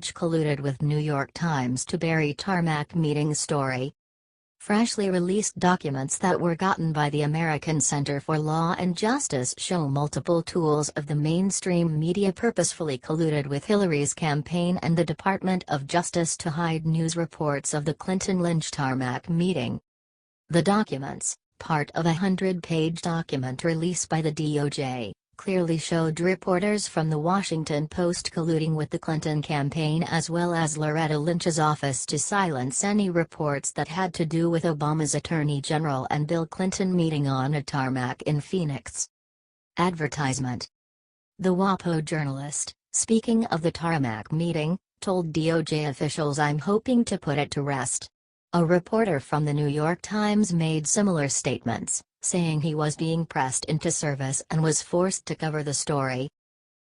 Colluded with New York Times to bury Tarmac meeting story. Freshly released documents that were gotten by the American Center for Law and Justice show multiple tools of the mainstream media purposefully colluded with Hillary's campaign and the Department of Justice to hide news reports of the Clinton-Lynch Tarmac meeting. The documents, part of a 100-page document released by the DOJ, clearly showed reporters from the Washington Post colluding with the Clinton campaign as well as Loretta Lynch's office to silence any reports that had to do with Obama's Attorney General and Bill Clinton meeting on a tarmac in Phoenix. Advertisement. The WAPO journalist, speaking of the tarmac meeting, told DOJ officials, "I'm hoping to put it to rest." A reporter from the New York Times made similar statements, saying he was being pressed into service and was forced to cover the story.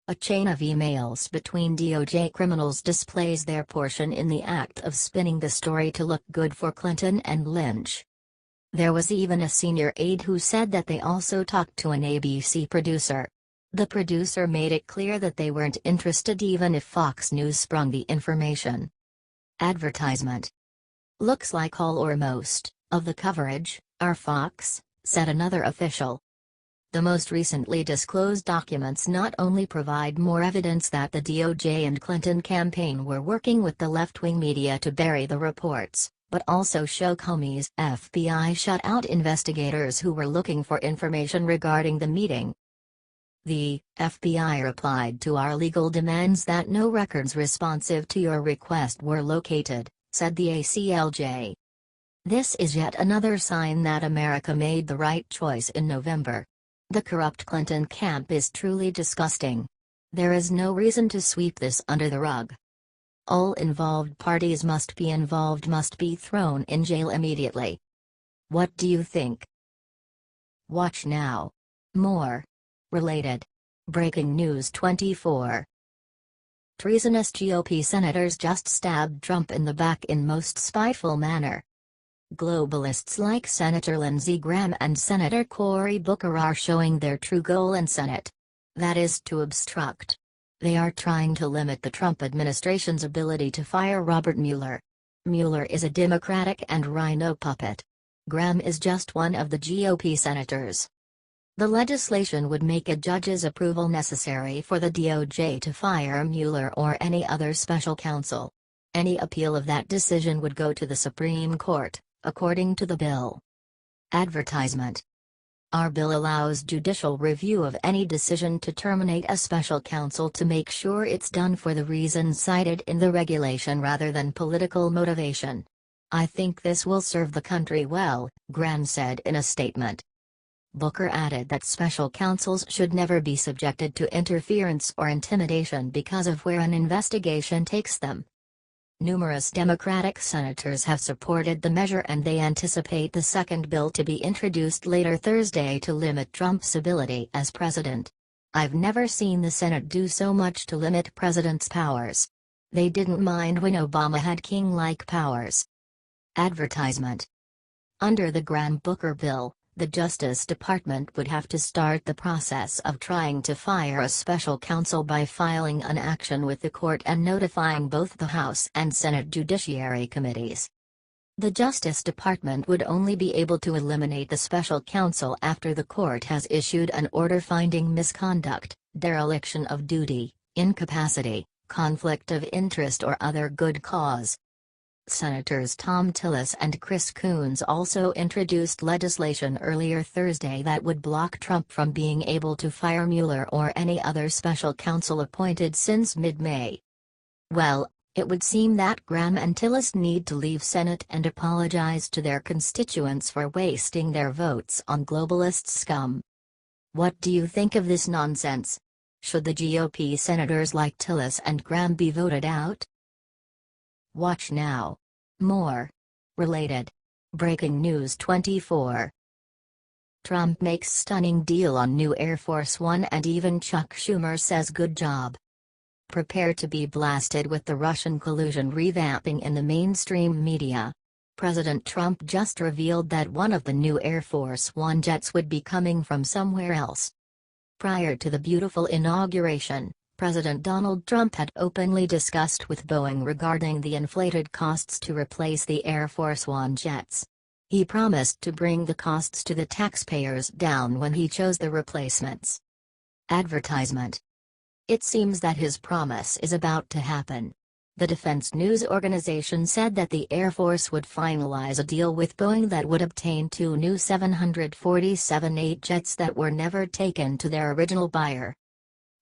A chain of emails between DOJ criminals displays their portion in the act of spinning the story to look good for Clinton and Lynch. There was even a senior aide who said that they also talked to an ABC producer. The producer made it clear that they weren't interested even if Fox News sprung the information. Advertisement. "Looks like all or most of the coverage are Fox," said another official. The most recently disclosed documents not only provide more evidence that the DOJ and Clinton campaign were working with the left-wing media to bury the reports, but also show Comey's FBI shut out investigators who were looking for information regarding the meeting. "The FBI replied to our legal demands that no records responsive to your request were located," said the ACLJ. This is yet another sign that America made the right choice in November. The corrupt Clinton camp is truly disgusting. There is no reason to sweep this under the rug. All involved parties must be thrown in jail immediately. What do you think? Watch now. More. Related. Breaking News 24. Treasonous GOP senators just stabbed Trump in the back in most spiteful manner. Globalists like Senator Lindsey Graham and Senator Cory Booker are showing their true goal in Senate. That is to obstruct. They are trying to limit the Trump administration's ability to fire Robert Mueller. Mueller is a Democratic and rhino puppet. Graham is just one of the GOP senators. The legislation would make a judge's approval necessary for the DOJ to fire Mueller or any other special counsel. Any appeal of that decision would go to the Supreme Court, according to the bill. Advertisement. Our bill allows judicial review of any decision to terminate a special counsel to make sure it's done for the reasons cited in the regulation rather than political motivation. I think this will serve the country well, Graham said in a statement. Booker added that special counsels should never be subjected to interference or intimidation because of where an investigation takes them. Numerous Democratic senators have supported the measure and they anticipate the second bill to be introduced later Thursday to limit Trump's ability as president. I've never seen the Senate do so much to limit president's powers. They didn't mind when Obama had king-like powers. Advertisement. Under the Graham-Booker bill, the Justice Department would have to start the process of trying to fire a special counsel by filing an action with the court and notifying both the House and Senate Judiciary Committees. The Justice Department would only be able to eliminate the special counsel after the court has issued an order finding misconduct, dereliction of duty, incapacity, conflict of interest or other good cause. Senators Tom Tillis and Chris Coons also introduced legislation earlier Thursday that would block Trump from being able to fire Mueller or any other special counsel appointed since mid-May. Well, it would seem that Graham and Tillis need to leave Senate and apologize to their constituents for wasting their votes on globalist scum. What do you think of this nonsense? Should the GOP senators like Tillis and Graham be voted out? Watch now. More. Related. Breaking News 24. Trump makes stunning deal on new Air Force One and even Chuck Schumer says good job. Prepare to be blasted with the Russian collusion revamping in the mainstream media. President Trump just revealed that one of the new Air Force One jets would be coming from somewhere else. Prior to the beautiful inauguration, President Donald Trump had openly discussed with Boeing regarding the inflated costs to replace the Air Force One jets. He promised to bring the costs to the taxpayers down when he chose the replacements. Advertisement. It seems that his promise is about to happen. The Defense News Organization said that the Air Force would finalize a deal with Boeing that would obtain two new 747-8 jets that were never taken to their original buyer.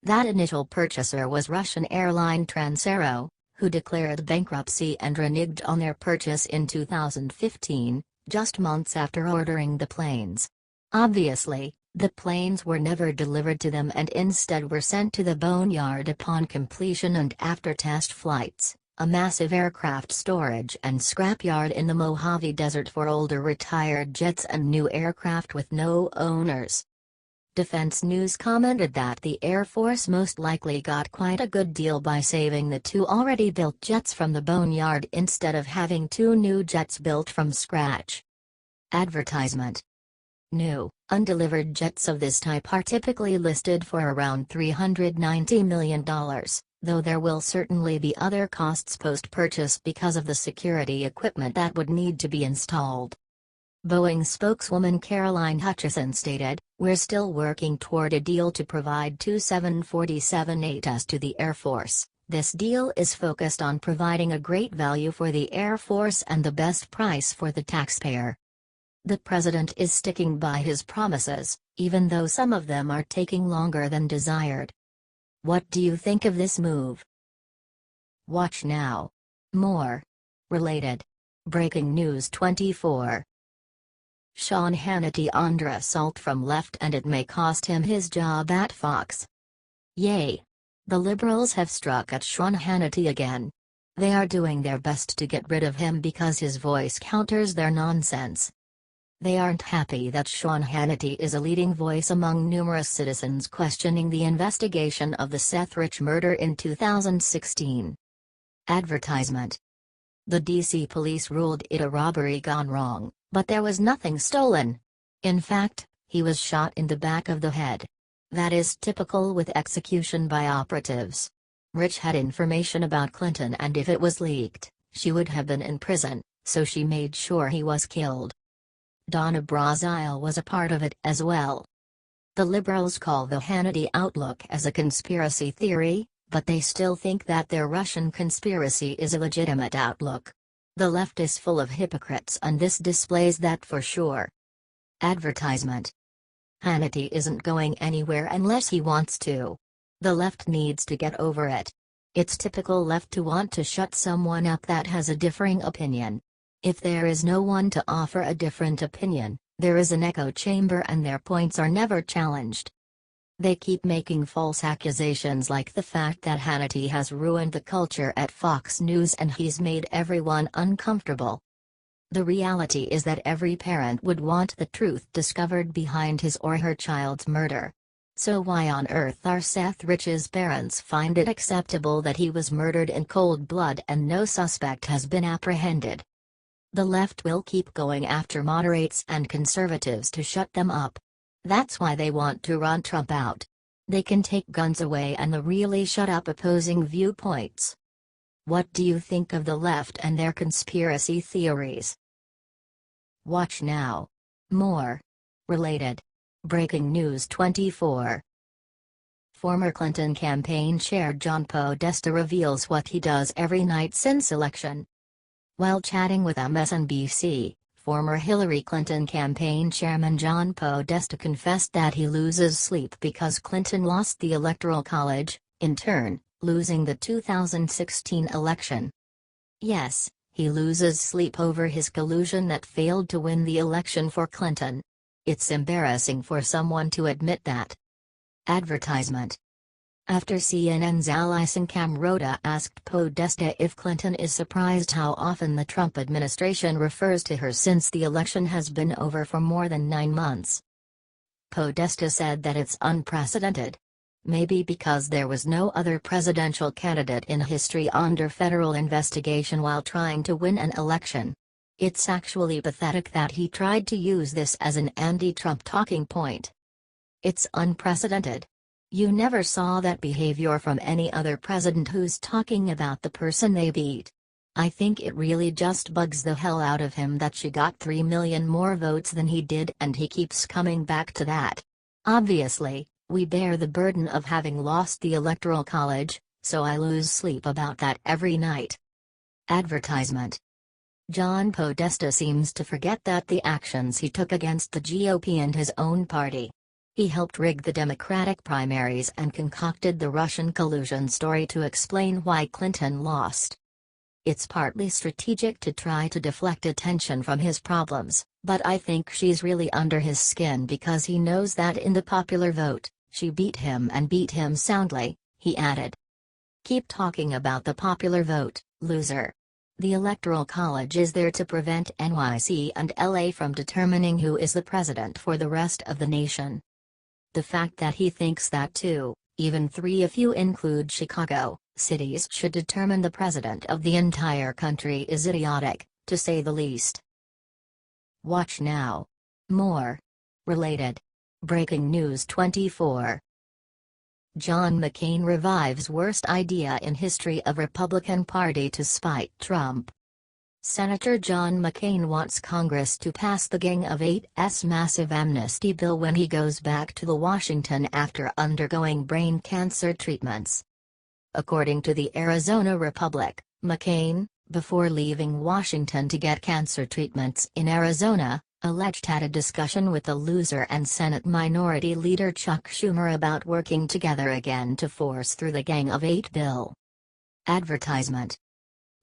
That initial purchaser was Russian airline Transaero, who declared bankruptcy and reneged on their purchase in 2015, just months after ordering the planes. Obviously, the planes were never delivered to them and instead were sent to the boneyard upon completion and after test flights, a massive aircraft storage and scrapyard in the Mojave Desert for older retired jets and new aircraft with no owners. Defense News commented that the Air Force most likely got quite a good deal by saving the two already built jets from the boneyard instead of having two new jets built from scratch. Advertisement. New, undelivered jets of this type are typically listed for around $390 million, though there will certainly be other costs post-purchase because of the security equipment that would need to be installed. Boeing spokeswoman Caroline Hutchison stated, "We're still working toward a deal to provide two 747-8s to the Air Force. This deal is focused on providing a great value for the Air Force and the best price for the taxpayer." The president is sticking by his promises, even though some of them are taking longer than desired. What do you think of this move? Watch now. More. Related. Breaking News 24. Sean Hannity under assault from left and it may cost him his job at Fox. Yay! The liberals have struck at Sean Hannity again. They are doing their best to get rid of him because his voice counters their nonsense. They aren't happy that Sean Hannity is a leading voice among numerous citizens questioning the investigation of the Seth Rich murder in 2016. Advertisement. The DC police ruled it a robbery gone wrong, but there was nothing stolen. In fact, he was shot in the back of the head. That is typical with execution by operatives. Rich had information about Clinton and if it was leaked, she would have been in prison, so she made sure he was killed. Donna Brazile was a part of it as well. The liberals call the Hannity outlook as a conspiracy theory, but they still think that their Russian conspiracy is a legitimate outlook. The left is full of hypocrites and this displays that for sure. Advertisement. Hannity isn't going anywhere unless he wants to. The left needs to get over it. It's typical left to want to shut someone up that has a differing opinion. If there is no one to offer a different opinion, there is an echo chamber and their points are never challenged. They keep making false accusations like the fact that Hannity has ruined the culture at Fox News and he's made everyone uncomfortable. The reality is that every parent would want the truth discovered behind his or her child's murder. So why on earth are Seth Rich's parents find it acceptable that he was murdered in cold blood and no suspect has been apprehended? The left will keep going after moderates and conservatives to shut them up. That's why they want to run Trump out. They can take guns away and really shut up opposing viewpoints. What do you think of the left and their conspiracy theories? Watch now. More. Related. Breaking News 24. Former Clinton campaign chair John Podesta reveals what he does every night since election. While chatting with MSNBC, former Hillary Clinton campaign chairman John Podesta confessed that he loses sleep because Clinton lost the Electoral College, in turn, losing the 2016 election. Yes, he loses sleep over his collusion that failed to win the election for Clinton. It's embarrassing for someone to admit that. Advertisement. After CNN's Alison Camrota asked Podesta if Clinton is surprised how often the Trump administration refers to her since the election has been over for more than 9 months. Podesta said that it's unprecedented. Maybe because there was no other presidential candidate in history under federal investigation while trying to win an election. It's actually pathetic that he tried to use this as an anti-Trump talking point. It's unprecedented. You never saw that behavior from any other president who's talking about the person they beat. I think it really just bugs the hell out of him that she got 3 million more votes than he did, and he keeps coming back to that. Obviously, we bear the burden of having lost the Electoral College, so I lose sleep about that every night. Advertisement. John Podesta seems to forget that the actions he took against the GOP and his own party. He helped rig the Democratic primaries and concocted the Russian collusion story to explain why Clinton lost. It's partly strategic to try to deflect attention from his problems, but I think she's really under his skin because he knows that in the popular vote, she beat him and beat him soundly, he added. Keep talking about the popular vote, loser. The Electoral College is there to prevent NYC and LA from determining who is the president for the rest of the nation. The fact that he thinks that two, even three if you include Chicago, cities should determine the president of the entire country is idiotic, to say the least. Watch now. More. Related. Breaking News 24. John McCain revives worst idea in history of Republican Party to spite Trump. Senator John McCain wants Congress to pass the Gang of Eight's massive amnesty bill when he goes back to Washington after undergoing brain cancer treatments. According to the Arizona Republic, McCain, before leaving Washington to get cancer treatments in Arizona, alleged had a discussion with the loser and Senate Minority Leader Chuck Schumer about working together again to force through the Gang of Eight bill. Advertisement.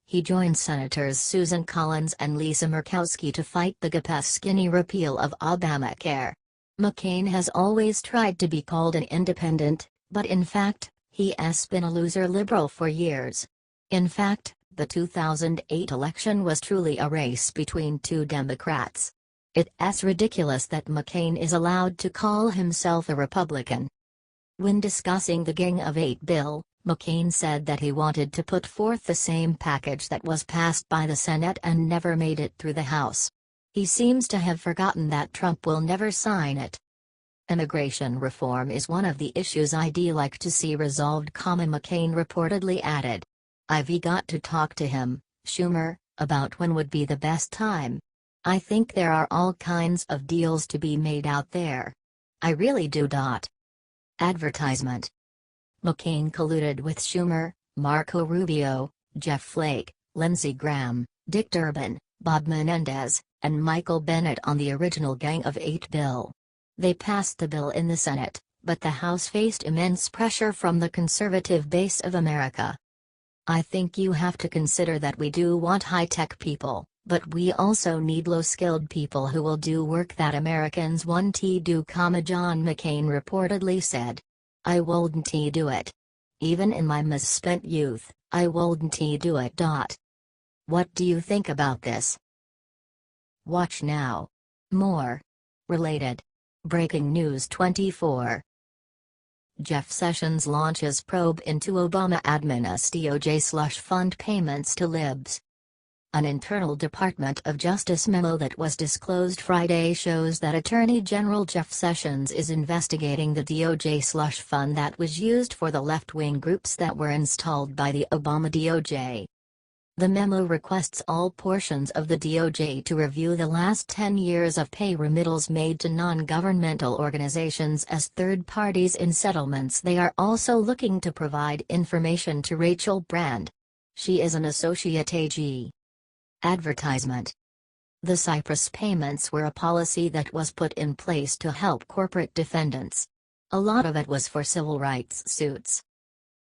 He joined Senators Susan Collins and Lisa Murkowski to fight the GOP-skinny repeal of Obamacare. McCain has always tried to be called an independent, but in fact, he has been a loser liberal for years. In fact, the 2008 election was truly a race between two Democrats. It's ridiculous that McCain is allowed to call himself a Republican. When discussing the Gang of Eight bill, McCain said that he wanted to put forth the same package that was passed by the Senate and never made it through the House. He seems to have forgotten that Trump will never sign it. Immigration reform is one of the issues I'd like to see resolved, McCain reportedly added. I've got to talk to him, Schumer, about when would be the best time. I think there are all kinds of deals to be made out there. I really do. Advertisement. McCain colluded with Schumer, Marco Rubio, Jeff Flake, Lindsey Graham, Dick Durbin, Bob Menendez, and Michael Bennet on the original Gang of Eight bill. They passed the bill in the Senate, but the House faced immense pressure from the conservative base of America. I think you have to consider that we do want high-tech people, but we also need low-skilled people who will do work that Americans want to do, John McCain reportedly said. I wouldn't do it. Even in my misspent youth, I wouldn't do it. What do you think about this? Watch now. More. Related. Breaking News 24. Jeff Sessions launches probe into Obama admin's DOJ slush fund payments to libs. An internal Department of Justice memo that was disclosed Friday shows that Attorney General Jeff Sessions is investigating the DOJ slush fund that was used for the left-wing groups that were installed by the Obama DOJ. The memo requests all portions of the DOJ to review the last 10 years of pay remittals made to non-governmental organizations as third parties in settlements. They are also looking to provide information to Rachel Brand. She is an associate AG. Advertisement. The Cyprus payments were a policy that was put in place to help corporate defendants. A lot of it was for civil rights suits.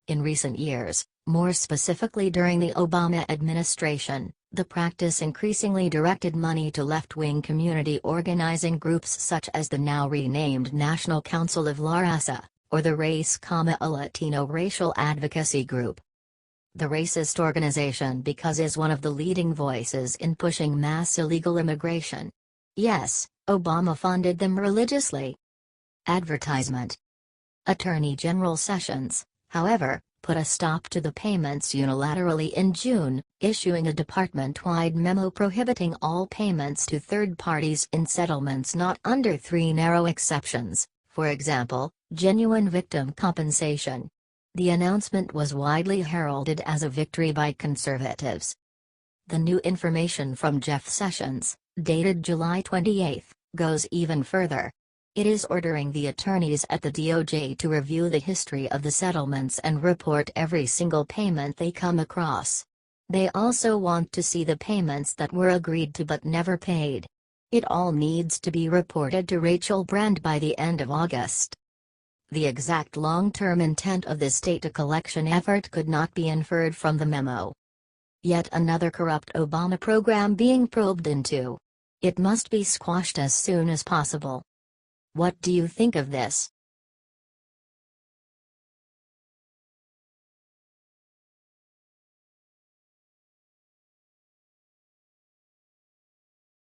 In recent years, more specifically during the Obama administration, the practice increasingly directed money to left-wing community organizing groups such as the now renamed National Council of La Raza, or the Race, a Latino racial advocacy group. The racist organization because is one of the leading voices in pushing mass illegal immigration. Yes, Obama funded them religiously. Advertisement. Attorney General Sessions, however, put a stop to the payments unilaterally in June, issuing a department-wide memo prohibiting all payments to third parties in settlements not under three narrow exceptions, for example, Genuine victim compensation. The announcement was widely heralded as a victory by conservatives. The new information from Jeff Sessions, dated July 28, goes even further. It is ordering the attorneys at the DOJ to review the history of the settlements and report every single payment they come across. They also want to see the payments that were agreed to but never paid. It all needs to be reported to Rachel Brand by the end of August. The exact long-term intent of this data collection effort could not be inferred from the memo. Yet another corrupt Obama program being probed into. It must be squashed as soon as possible. What do you think of this?